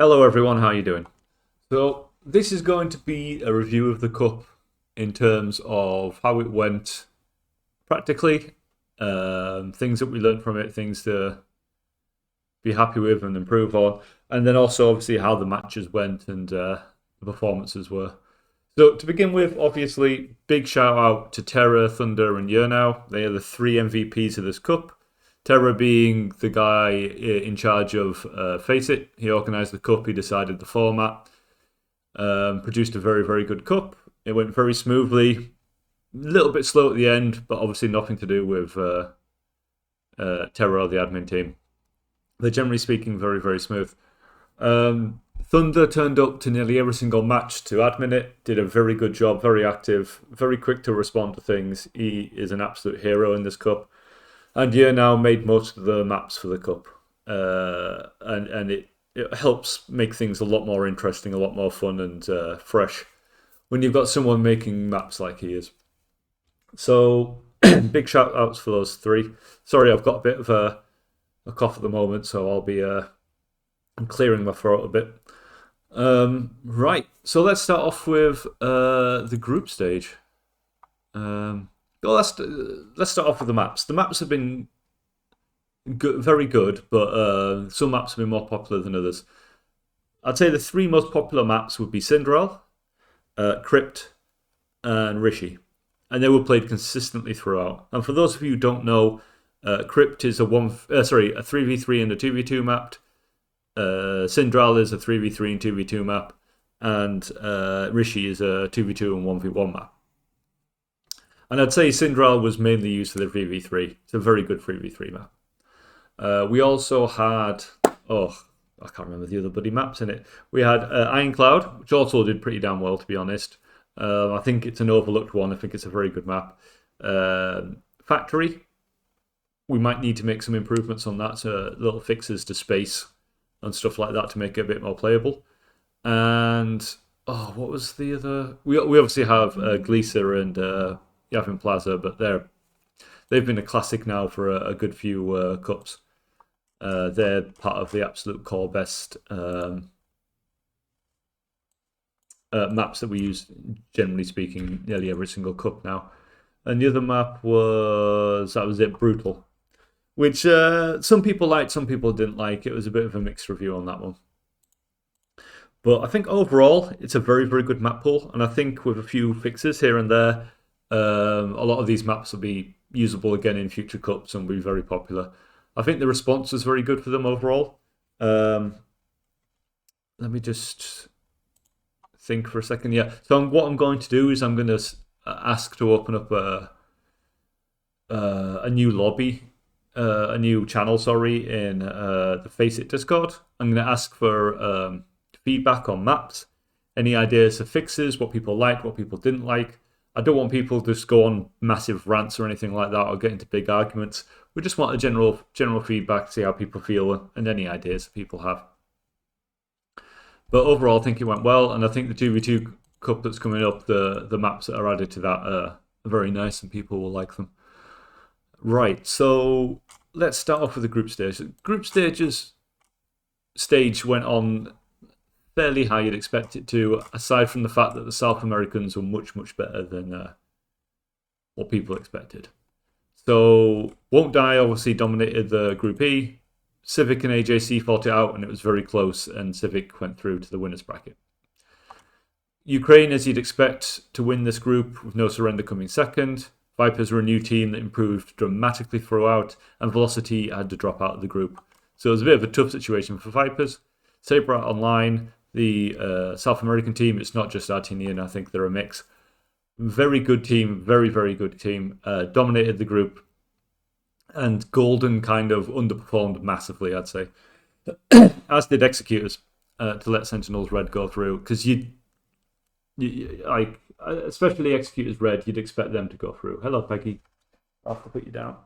Hello everyone, how are you doing? So this is going to be a review of the cup in terms of how it went practically, things that we learned from it, things to be happy with and improve on, and then also obviously how the matches went and the performances were. So to begin with, obviously, big shout out to Terra, Thunder, and Yurnau. They are the three MVPs of this cup. Terra being the guy in charge of Faceit. He organised the cup. He decided the format. Produced a very, very good cup. It went very smoothly. A little bit slow at the end, but obviously nothing to do with Terra or the admin team. They're generally speaking very, very smooth. Thunder turned up to nearly every single match to admin it, did a very good job, very active, very quick to respond to things. He is an absolute hero in this cup. And yeah, now made most of the maps for the cup. And it helps make things a lot more interesting, a lot more fun and fresh when you've got someone making maps like he is. So big shout outs for those three. Sorry, I've got a bit of a cough at the moment, so I'm clearing my throat a bit. Right, so let's start off with the group stage. Well, let's start off with the maps. The maps have been good, very good, but some maps have been more popular than others. I'd say the three most popular maps would be Cinderella, Crypt, and Rishi, and they were played consistently throughout. And for those of you who don't know, Crypt is a 3v3 and a 2v2 map. Cinderella is a 3v3 and 2v2 map, and Rishi is a 2v2 and 1v1 map. And I'd say Cinderella was mainly used for the 3v3. It's a very good 3v3 map. We also had, oh, I can't remember the other bloody maps in it. We had Ironcloud, which also did pretty damn well, to be honest. I think it's an overlooked one. I think it's a very good map. Factory, we might need to make some improvements on that, so little fixes to space and stuff like that to make it a bit more playable. And what was the other? We obviously have Glisa and Yavin Plaza, but they've been a classic now for a good few cups. They're part of the absolute core best maps that we use, generally speaking, nearly every single cup now. And the other map was it, Brutal, which some people liked, some people didn't like. It was a bit of a mixed review on that one. But I think overall, it's a very, very good map pool. And I think with a few fixes here and there, a lot of these maps will be usable again in future cups and will be very popular. I think the response was very good for them overall. Let me just think for a second. Yeah. So what I'm going to do is I'm going to ask to open up a new lobby, a new channel, sorry, in the Faceit Discord. I'm going to ask for feedback on maps, any ideas for fixes, what people liked, what people didn't like. I don't want people to just go on massive rants or anything like that or get into big arguments. We just want a general feedback, see how people feel, and any ideas that people have. But overall, I think it went well, and I think the 2v2 Cup that's coming up, the maps that are added to that are very nice, and people will like them. Right, so let's start off with the group stage. The group stage went on fairly how you'd expect it to, aside from the fact that the South Americans were much, much better than what people expected. So, Won't Die obviously dominated the Group E. Civic and AJC fought it out, and it was very close, and Civic went through to the winners bracket. Ukraine, as you'd expect, to win this group, with No Surrender coming second. Vipers were a new team that improved dramatically throughout, and Velocity had to drop out of the group. So it was a bit of a tough situation for Vipers. Saber Online, the South American team, it's not just Artinian, I think they're a mix. Very good team, very, very good team. Dominated the group. And Golden kind of underperformed massively, I'd say. As did Executors, to let Sentinels Red go through. Because especially Executors Red, you'd expect them to go through. Hello, Peggy. I'll have to put you down.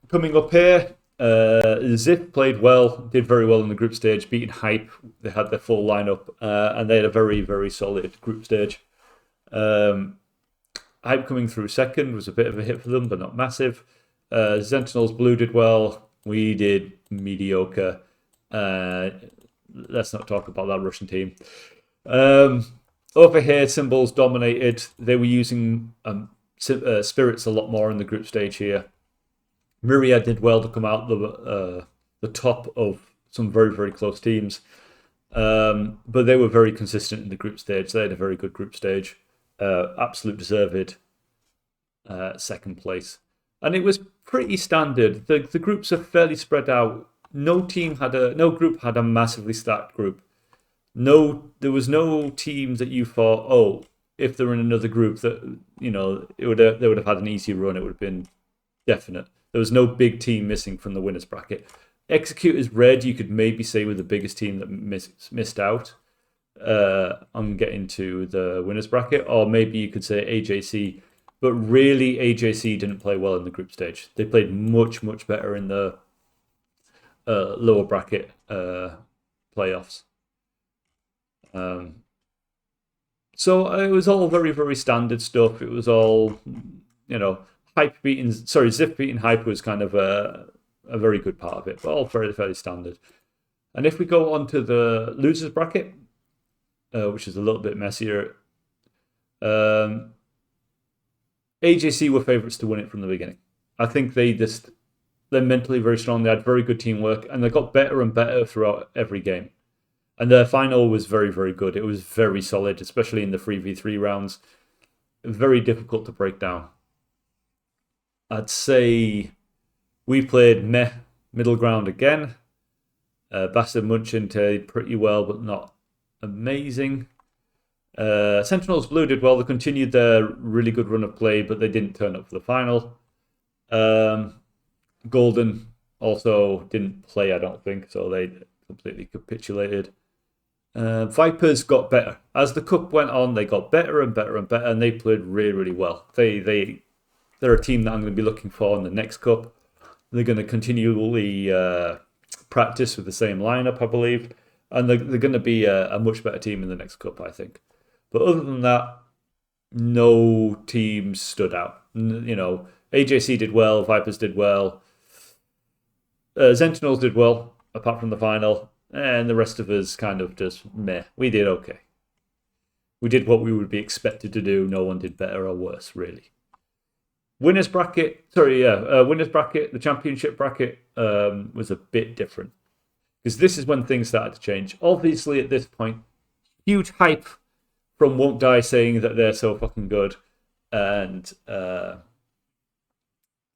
Coming up here, Zip played well, did very well in the group stage, beating Hype. They had their full lineup, and they had a very, very solid group stage. Hype coming through second was a bit of a hit for them, but not massive. Sentinels Blue did well. We did mediocre. Let's not talk about that Russian team. Over here, Symbols dominated. They were using spirits a lot more in the group stage here. Myriad did well to come out the top of some very, very close teams. But they were very consistent in the group stage. They had a very good group stage. Absolute deserved second place. And it was pretty standard. The groups are fairly spread out. No group had a massively stacked group. There was no team that you thought, oh, if they're in another group that they would have had an easy run. It would have been definite. There was no big team missing from the winners bracket. Executors Red, you could maybe say were the biggest team that missed out on getting to the winners bracket, or maybe you could say AJC. But really, AJC didn't play well in the group stage. They played much, much better in the lower bracket playoffs. So it was all very, very standard stuff. It was all, Ziff beating Hype was kind of a very good part of it, but all fairly, fairly standard. And if we go on to the losers bracket, which is a little bit messier, AJC were favourites to win it from the beginning. I think they're mentally very strong. They had very good teamwork, and they got better and better throughout every game. And their final was very, very good. It was very solid, especially in the 3v3 rounds. Very difficult to break down. I'd say we played middle ground again. Bastard Munchin did pretty well, but not amazing. Sentinels Blue did well. They continued their really good run of play, but they didn't turn up for the final. Golden also didn't play, I don't think, so they completely capitulated. Vipers got better. As the cup went on, they got better and better and better, and they played really, really well. They're a team that I'm going to be looking for in the next cup. They're going to continually practice with the same lineup, I believe, and they're going to be a much better team in the next cup, I think. But other than that, no teams stood out. AJC did well, Vipers did well, Sentinels did well, apart from the final, and the rest of us kind of just meh. We did okay. We did what we would be expected to do. No one did better or worse, really. Winners bracket, the championship bracket was a bit different. Because this is when things started to change. Obviously, at this point, huge hype from Won't Die saying that they're so fucking good. And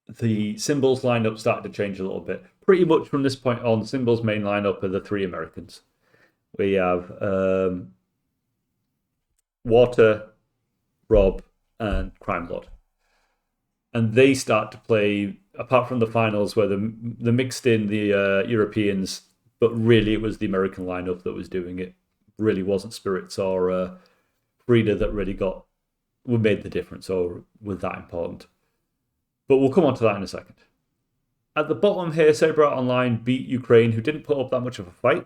the Symbols lineup started to change a little bit. Pretty much from this point on, Symbols' main lineup are the three Americans. We have Water, Rob, and Crime Lord. And they start to play, apart from the finals where they mixed in the Europeans, but really it was the American lineup that was doing it. Really wasn't Spirits or Frida that really made the difference or were that important. But we'll come on to that in a second. At the bottom here, Saber Online beat Ukraine, who didn't put up that much of a fight.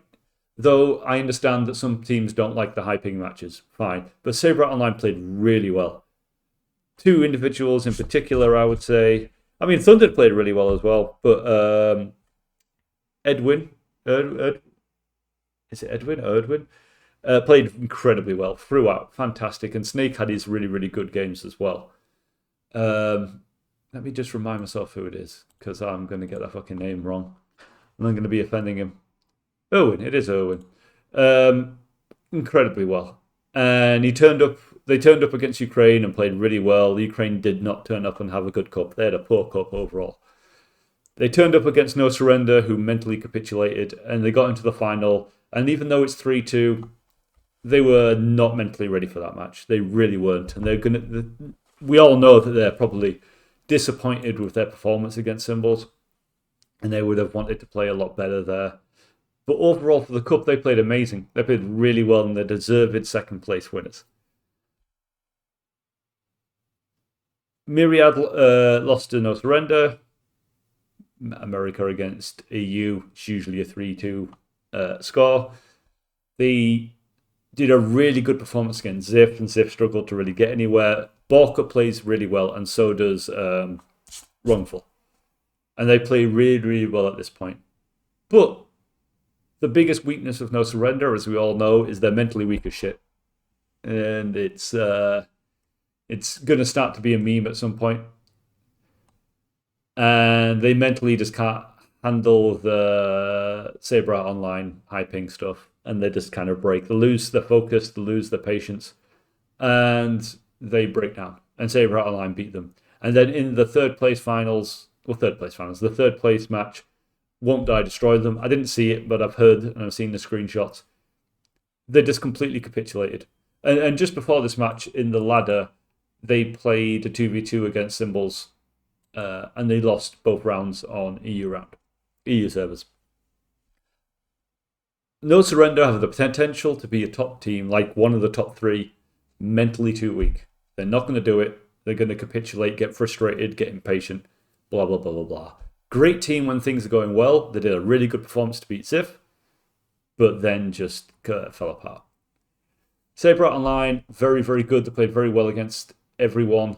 Though I understand that some teams don't like the hyping matches. Fine. But Saber Online played really well. Two individuals in particular, I would say. I mean, Thunder played really well as well. But Edwin? Is it Edwin? Erdwin? Played incredibly well throughout. Fantastic. And Snake had his really, really good games as well. Let me just remind myself who it is, because I'm going to get that fucking name wrong. And I'm going to be offending him. Owen. It is Owen. Incredibly well. And they turned up against Ukraine and played really well. The Ukraine did not turn up and have a good cup. They had a poor cup overall. They turned up against No Surrender, who mentally capitulated, and they got into the final. And even though it's 3-2, they were not mentally ready for that match. They really weren't. And we all know that they're probably disappointed with their performance against Symbols, and they would have wanted to play a lot better there. But overall, for the cup, they played amazing. They played really well, and they're deserved second place winners. Myriad lost to No Surrender. America against EU. It's usually a 3-2 score. They did a really good performance against Ziff, and Ziff struggled to really get anywhere. Borka plays really well, and so does Wrongful. And they play really, really well at this point. But The biggest weakness of No Surrender, as we all know, is they're mentally weak as shit. And it's going to start to be a meme at some point. And they mentally just can't handle the Saber Online hyping stuff. And they just kind of break. They lose their focus, they lose their patience. And they break down. And Saber Online beat them. And then in the third place match, Won't Die destroyed them. I didn't see it, but I've heard and I've seen the screenshots. They just completely capitulated. And just before this match, in the ladder, they played a 2v2 against Symbols, and they lost both rounds on EU servers. No Surrender have the potential to be a top team, like one of the top three, mentally too weak. They're not going to do it. They're going to capitulate, get frustrated, get impatient, blah, blah, blah, blah, blah. Great team when things are going well. They did a really good performance to beat Sif, but then just fell apart. Saber Online, very, very good. They played very well against everyone,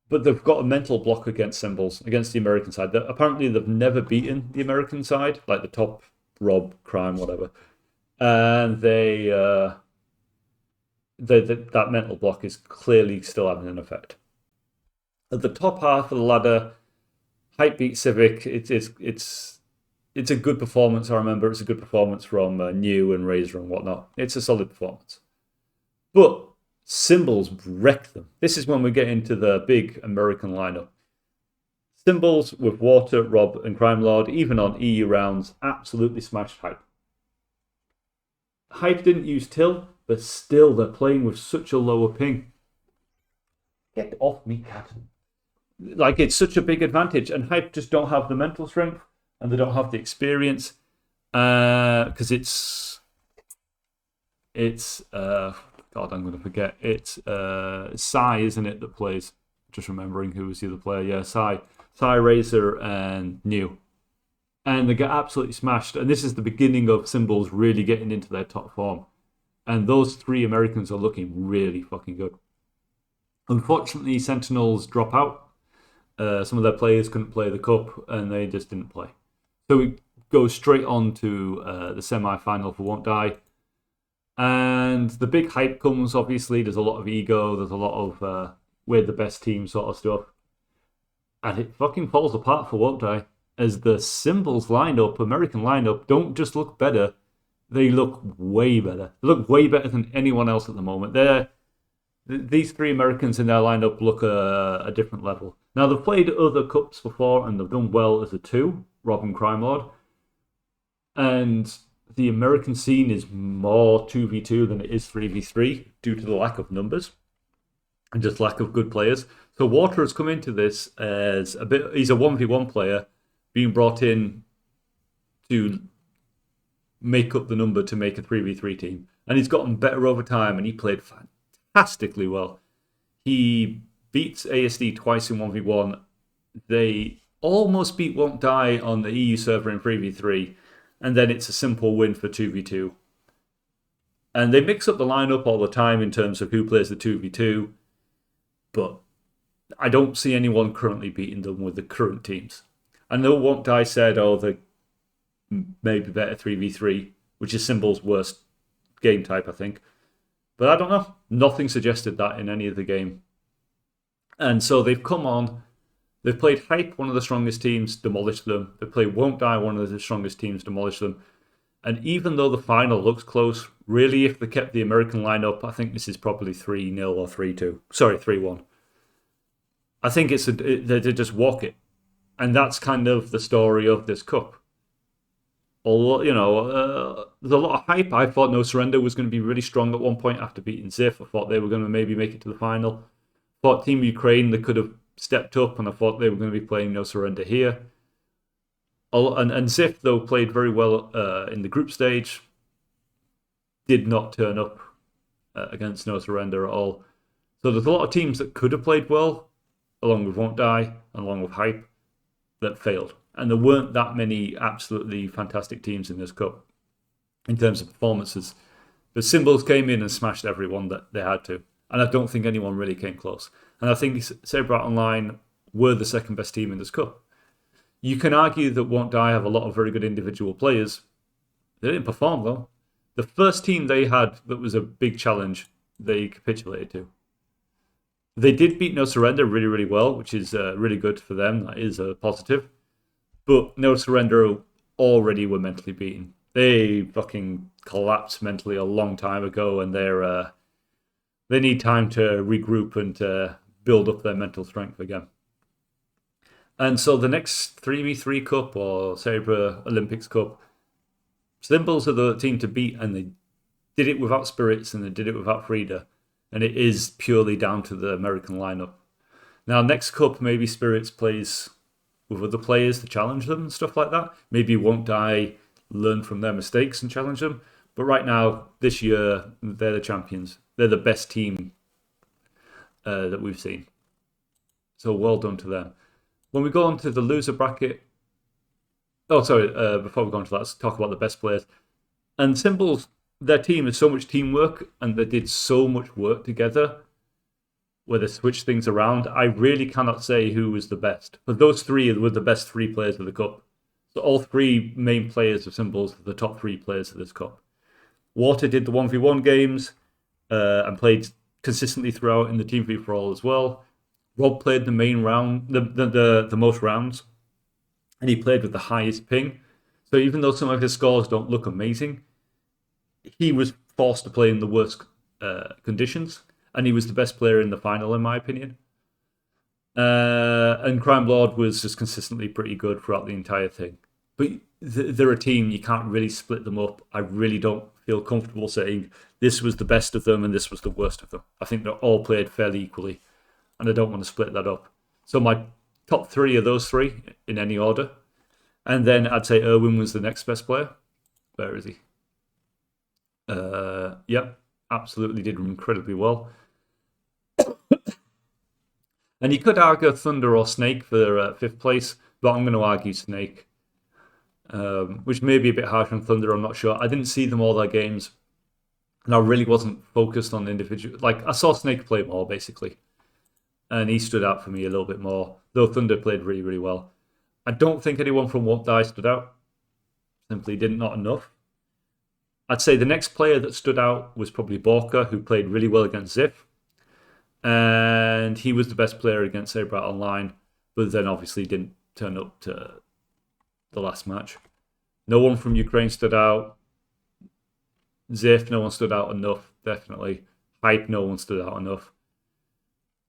but they've got a mental block against Symbols, against the American side. Apparently, they've never beaten the American side, like the top, Rob, Crime, whatever. And that mental block is clearly still having an effect. At the top half of the ladder, Hype beat Civic. It's a good performance. I remember it's a good performance from New and Razor and whatnot. It's a solid performance. But Symbols wrecked them. This is when we get into the big American lineup. Symbols with Water, Rob, and Crime Lord, even on EU rounds, absolutely smashed Hype. Hype didn't use Till, but still they're playing with such a lower ping. Get off me, cat. Like, it's such a big advantage, and Hype just don't have the mental strength, and they don't have the experience, because it's God, I'm going to forget. It's Sai, isn't it, that plays? Just remembering who was the other player. Yeah, Sai, Razor, and New. And they get absolutely smashed. And this is the beginning of Symbols really getting into their top form. And those three Americans are looking really fucking good. Unfortunately, Sentinels drop out. Some of their players couldn't play the Cup, and they just didn't play. So we go straight on to the semi-final for Won't Die. And the big hype comes, obviously. There's a lot of ego. There's a lot of we're the best team sort of stuff. And it fucking falls apart for Won't Die. As the Symbols lineup, American lineup, don't just look better. They look way better. They look way better than anyone else at the moment. These three Americans in their lineup look a different level. Now, they've played other cups before, and they've done well as a two, Rob and Crime Lord. And the American scene is more 2v2 than it is 3v3 due to the lack of numbers and just lack of good players. So Water has come into this as he's a 1v1 player being brought in to make up the number to make a 3v3 team. And he's gotten better over time, and he played fantastically well. He beats ASD twice in 1v1. They almost beat Won't Die on the EU server in 3v3. And then it's a simple win for 2v2. And they mix up the lineup all the time in terms of who plays the 2v2. But I don't see anyone currently beating them with the current teams. I know Won't Die said, they may be better 3v3, which is Symbol's worst game type, I think. But I don't know. Nothing suggested that in any of the game. And so they've come on. They've played Hype, one of the strongest teams, demolished them. They've played Won't Die, one of the strongest teams, demolished them. And even though the final looks close, really, if they kept the American lineup, I think this is probably 3-0 or 3-2. Sorry, 3-1. I think they just walk it. And that's kind of the story of this cup. Although, there's a lot of hype. I thought No Surrender was going to be really strong at one point after beating Zif. I thought they were going to maybe make it to the final. I thought Team Ukraine, they could have stepped up, and I thought they were going to be playing No Surrender here. And Zif, though, played very well in the group stage. Did not turn up against No Surrender at all. So there's a lot of teams that could have played well, along with Won't Die, and along with Hype, that failed. And there weren't that many absolutely fantastic teams in this cup in terms of performances. The Symbols came in and smashed everyone that they had to. And I don't think anyone really came close. And I think Saber Online were the second best team in this cup. You can argue that Won't Die have a lot of very good individual players, They didn't perform though. The first team they had that was a big challenge, they capitulated to. They did beat No Surrender really, really well, which is really good for them. That is a positive. But No Surrender already were mentally beaten. They fucking collapsed mentally a long time ago, and they need time to regroup and build up their mental strength again. And so the next 3v3 Cup or Saber Olympics Cup, Symbols are the team to beat, and they did it without Spirits and they did it without Frida. And it is purely down to the American lineup. Now, next Cup, maybe Spirits plays with other players to challenge them and stuff like that. Maybe Won't Die learn from their mistakes and challenge them. But right now, this year, they're the champions. They're the best team that we've seen. So well done to them. When we go on to the loser bracket... Oh, sorry, before we go on to that, let's talk about the best players. And Symbols, their team is so much teamwork, and they did so much work together where they switched things around. I really cannot say who was the best. But those three were the best three players of the Cup. So all three main players of Symbols are the top three players of this Cup. Water did the 1v1 games and played consistently throughout in the team free-for-all as well. Rob played the main round, the most rounds, and he played with the highest ping. So even though some of his scores don't look amazing, he was forced to play in the worst conditions, and he was the best player in the final, in my opinion. And Crime Lord was just consistently pretty good throughout the entire thing. But they're a team, you can't really split them up. I really don't feel comfortable saying this was the best of them and this was the worst of them. I think they're all played fairly equally, and I don't want to split that up. So my top three are those three in any order. And then I'd say Erwin was the next best player. Where is he? Yep, absolutely did incredibly well. And you could argue Thunder or Snake for fifth place, but I'm going to argue Snake, which may be a bit harsh on Thunder, I'm not sure. I didn't see them all their games, and I really wasn't focused on the individual. Like, I saw Snake play more, basically, and he stood out for me a little bit more, though Thunder played really, really well. I don't think anyone from Won't Die stood out. Simply not enough. I'd say the next player that stood out was probably Borka, who played really well against Ziff. And he was the best player against Saber Online, but then obviously didn't turn up to the last match. No one from Ukraine stood out. Ziff, no one stood out enough, definitely. Hype, no one stood out enough.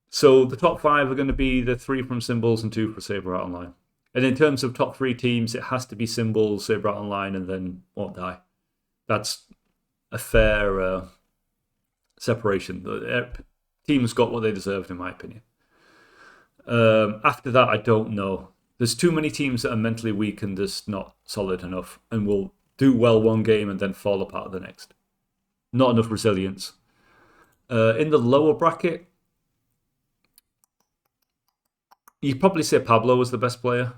So the top five are going to be the three from Symbols and two for Saber Online. And in terms of top three teams, it has to be Symbols, Saber Online, and then Won't Die. That's a fair separation. The teams got what they deserved, in my opinion. After that, I don't know. There's too many teams that are mentally weak and just not solid enough and will do well one game and then fall apart the next. Not enough resilience. In the lower bracket, you'd probably say Pablo was the best player.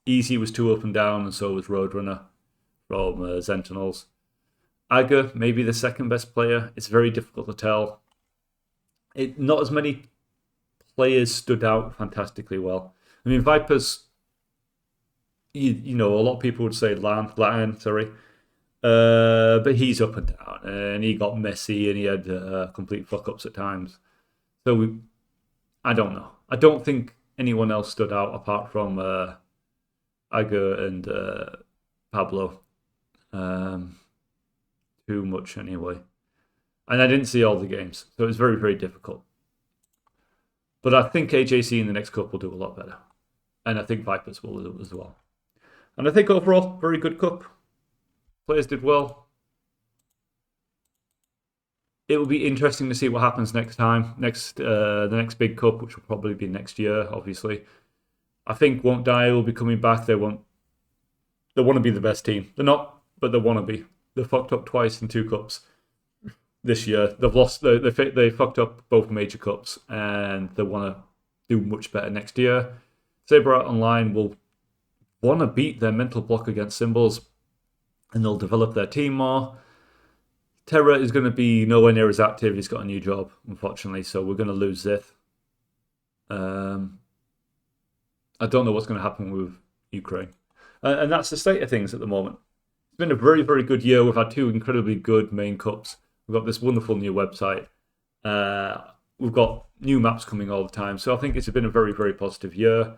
Easy was too up and down, and so was Roadrunner from Sentinels. Aga, maybe the second best player. It's very difficult to tell. Not as many players stood out fantastically well. I mean, Vipers, you know, a lot of people would say Lion, sorry. But he's up and down, and he got messy, and he had complete fuck-ups at times. So I don't know. I don't think anyone else stood out apart from Aga and Pablo. Too much anyway. And I didn't see all the games, so it was very, very difficult. But I think AJC in the next cup will do a lot better. And I think Vipers will do as well. And I think overall, very good cup. Players did well. It will be interesting to see what happens next time. The next big cup, which will probably be next year, obviously. I think Won't Die will be coming back. They want to be the best team. They're not, but they want to be. They fucked up twice in 2 cups this year. They've lost. They fucked up both major cups, and they want to do much better next year. Saber Online will want to beat their mental block against Symbols, and they'll develop their team more. Terra is going to be nowhere near as active. He's got a new job, unfortunately, so we're going to lose Zith. I don't know what's going to happen with Ukraine. And that's the state of things at the moment. It's been a very, very good year. We've had 2 incredibly good main cups. We've got this wonderful new website. We've got new maps coming all the time. So I think it's been a very, very positive year.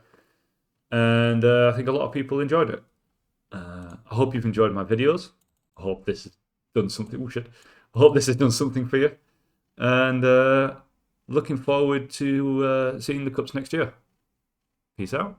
And I think a lot of people enjoyed it. I hope you've enjoyed my videos. I hope this has done something. I hope this has done something for you. And looking forward to seeing the cups next year. Peace out.